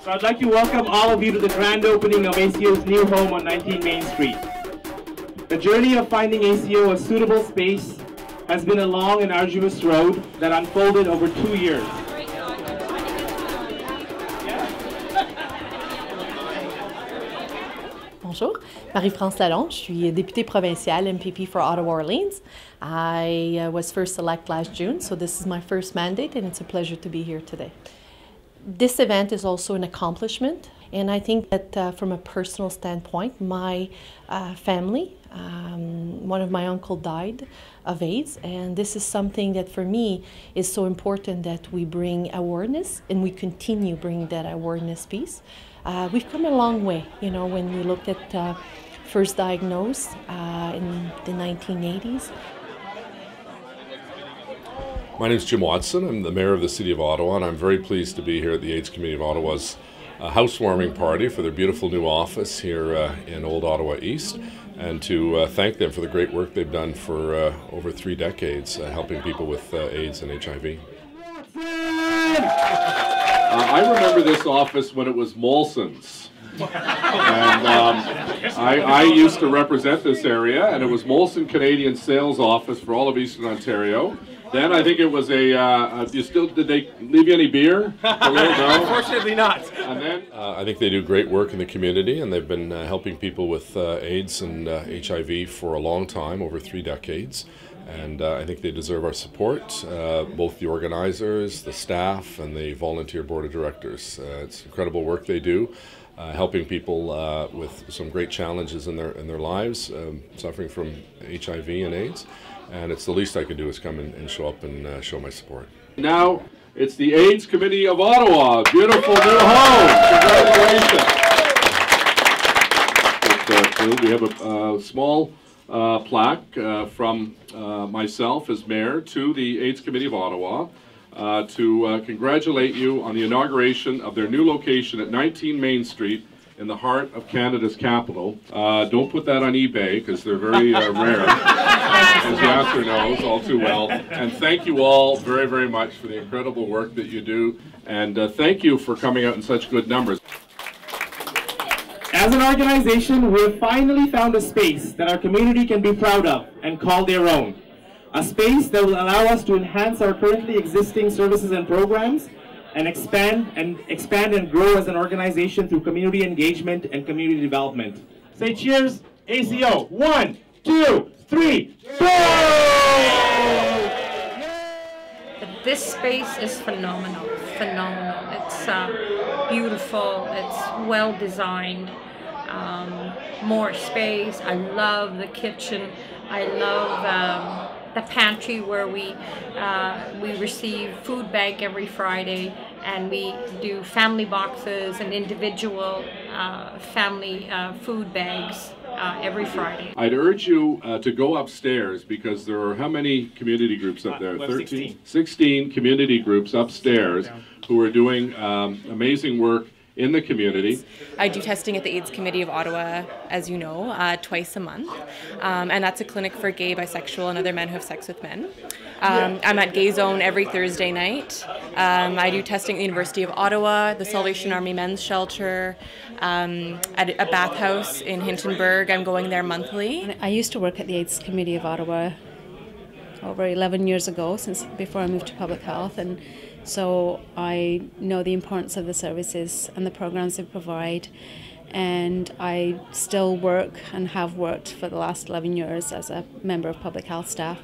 So I'd like to welcome all of you to the grand opening of ACO's new home on 19 Main Street. The journey of finding ACO a suitable space has been a long and arduous road that unfolded over 2 years. Bonjour, Marie-France Lalonde. Je suis députée provinciale MPP for Ottawa Orleans. I was first elected last June, so this is my first mandate and it's a pleasure to be here today. This event is also an accomplishment, and I think that from a personal standpoint, my family, one of my uncles died of AIDS, and this is something that for me is so important that we bring awareness and we continue bringing that awareness piece. We've come a long way, you know, when we looked at first diagnosed in the 1980s. My name is Jim Watson. I'm the Mayor of the City of Ottawa, and I'm very pleased to be here at the AIDS Committee of Ottawa's housewarming party for their beautiful new office here in Old Ottawa East, and to thank them for the great work they've done for over 3 decades helping people with AIDS and HIV. I remember this office when it was Molson's. And I used to represent this area, and it was Molson Canadian Sales Office for all of Eastern Ontario. Then I think it was did they leave you any beer? No? Unfortunately not. And then I think they do great work in the community, and they've been helping people with AIDS and HIV for a long time, over 3 decades. And I think they deserve our support, both the organizers, the staff, and the volunteer board of directors. It's incredible work they do, helping people with some great challenges in their lives, suffering from HIV and AIDS. And it's the least I can do is come and show up and show my support. now it's the AIDS Committee of Ottawa. Beautiful new home. Congratulations. We have a small plaque from myself as mayor to the AIDS Committee of Ottawa to congratulate you on the inauguration of their new location at 19 Main Street in the heart of Canada's capital. Don't put that on eBay because they're very rare, as Yasser knows all too well. And thank you all very, very much for the incredible work that you do. And thank you for coming out in such good numbers. As an organization, we have finally found a space that our community can be proud of and call their own. A space that will allow us to enhance our currently existing services and programs and expand and grow as an organization through community engagement and community development. Say cheers, ACO. 1, 2, 3, go! This space is phenomenal, phenomenal. It's beautiful, it's well designed, more space. I love the kitchen. I love the pantry where we receive food bank every Friday, and we do family boxes and individual family food bags every Friday. I'd urge you to go upstairs because there are how many community groups up there? 13? 16 community groups upstairs who are doing amazing work in the community. I do testing at the AIDS Committee of Ottawa, as you know, twice a month. And that's a clinic for gay, bisexual, and other men who have sex with men. I'm at Gay Zone every Thursday night. I do testing at the University of Ottawa, the Salvation Army Men's Shelter, at a bathhouse in Hintonburg. I'm going there monthly. I used to work at the AIDS Committee of Ottawa over 11 years ago, before I moved to public health, and so I know the importance of the services and the programs they provide, and I still work and have worked for the last 11 years as a member of public health staff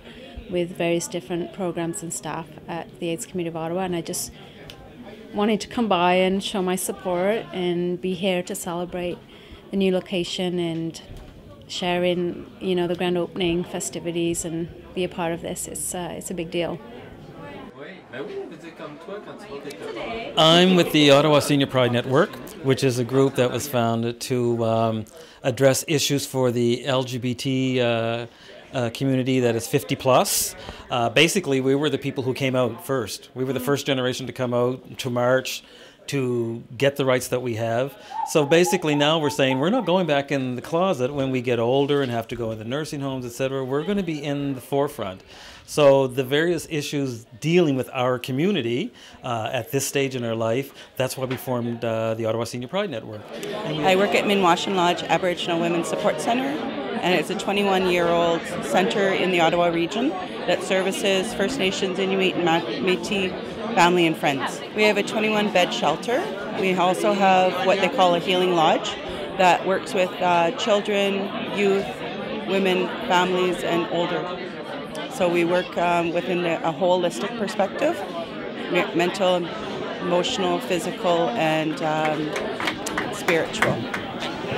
with various different programs and staff at the AIDS Committee of Ottawa, and I just wanted to come by and show my support and be here to celebrate the new location and share in, you know, the grand opening festivities and be a part of this. It's a big deal. I'm with the Ottawa Senior Pride Network, which is a group that was founded to address issues for the LGBT community that is 50 plus. Basically, we were the people who came out first. We were the first generation to come out to march to get the rights that we have. So basically now we're saying we're not going back in the closet when we get older and have to go into nursing homes, etc. We're going to be in the forefront. So the various issues dealing with our community at this stage in our life, that's why we formed the Ottawa Senior Pride Network. I work at Minwashin Lodge Aboriginal Women's Support Centre, and it's a 21-year-old centre in the Ottawa region that services First Nations, Inuit, and Métis family and friends. We have a 21-bed shelter. We also have what they call a healing lodge that works with children, youth, women, families, and older. So we work within a holistic perspective, mental, emotional, physical, and spiritual.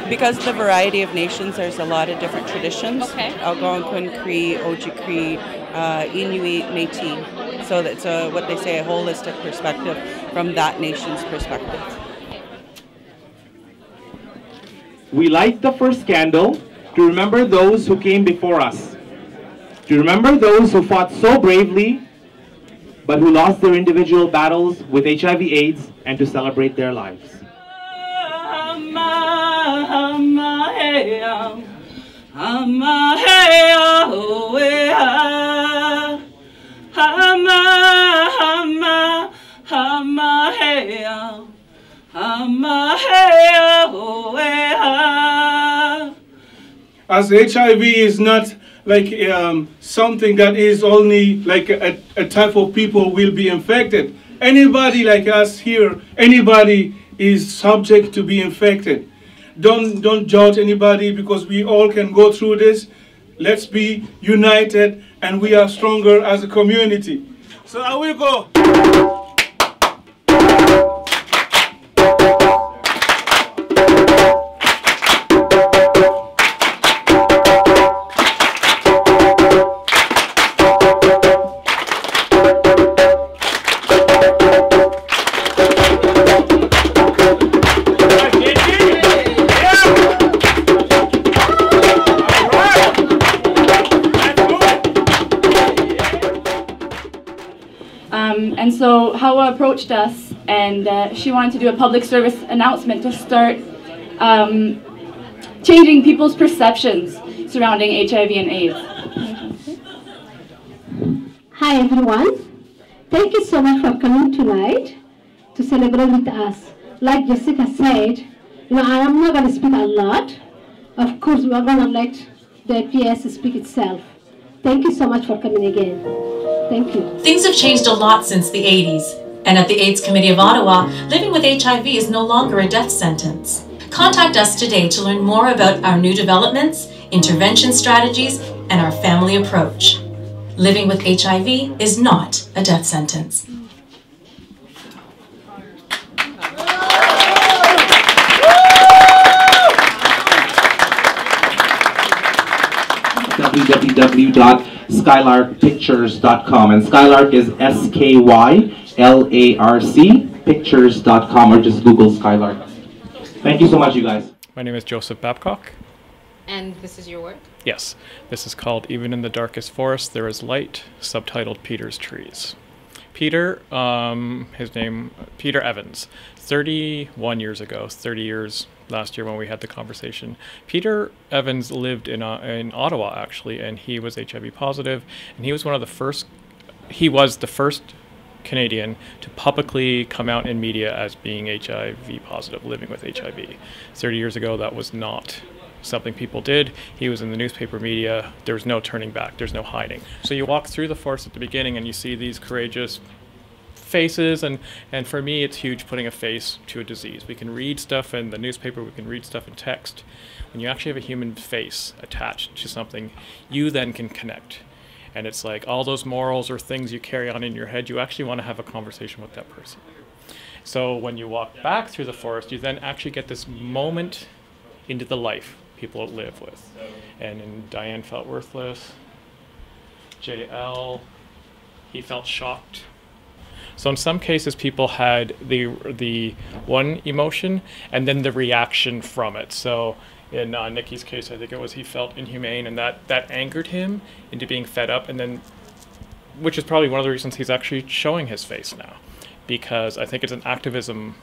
Because of the variety of nations, there's a lot of different traditions. Okay. Algonquin, Cree, Ojibwe, Inuit, Métis. So that's what they say, a holistic perspective from that nation's perspective. We light the first candle to remember those who came before us, to remember those who fought so bravely, but who lost their individual battles with HIV/AIDS, and to celebrate their lives. As HIV is not like something that is only like a type of people will be infected. Anybody like us here, anybody is subject to be infected. Don't judge anybody, because we all can go through this. Let's be united, and we are stronger as a community. So I will go. And so Hawa approached us, and she wanted to do a public service announcement to start changing people's perceptions surrounding HIV and AIDS. Hi everyone, thank you so much for coming tonight to celebrate with us. Like Jessica said, I am not going to speak a lot. Of course, we are going to let the PS speak itself. Thank you so much for coming again. Thank you. Things have changed a lot since the 80s, and at the AIDS Committee of Ottawa, living with HIV is no longer a death sentence. Contact us today to learn more about our new developments, intervention strategies, and our family approach. Living with HIV is not a death sentence. www.skylarkpictures.com, and Skylark is SKYLARC pictures.com, or just Google Skylark. Thank you so much, you guys. My name is Joseph Babcock. And this is your work? Yes. This is called Even in the Darkest Forest There is Light, subtitled Peter's Trees. Peter, his name, Peter Evans, 31 years ago, 30 years last year when we had the conversation. Peter Evans lived in Ottawa, actually, and he was HIV positive, and he was the first Canadian to publicly come out in media as being HIV positive, living with HIV. 30 years ago, that was not something people did. He was in the newspaper media. There was no turning back. There's no hiding. So you walk through the forest at the beginning and you see these courageous faces, and for me it's huge putting a face to a disease. We can read stuff in the newspaper, we can read stuff in text. When you actually have a human face attached to something, you then can connect. And it's like all those morals or things you carry on in your head, you actually want to have a conversation with that person. So when you walk back through the forest, you then actually get this moment into the life people live with. And Diane felt worthless. JL, he felt shocked. So in some cases, people had the one emotion and then the reaction from it. So in Nikki's case, I think it was he felt inhumane, and that angered him into being fed up, and then, which is probably one of the reasons he's actually showing his face now, because I think it's an activism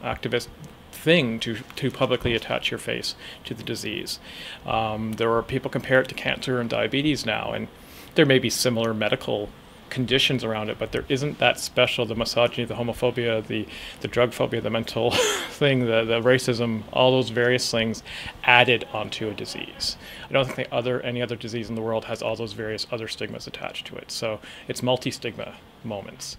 activist thing to publicly attach your face to the disease. There are people compare it to cancer and diabetes now, and there may be similar medical conditions around it, but there isn't that special, the misogyny, the homophobia, the drug phobia, the mental thing, the racism, all those various things added onto a disease. I don't think any other disease in the world has all those various other stigmas attached to it. So it's multi-stigma moments.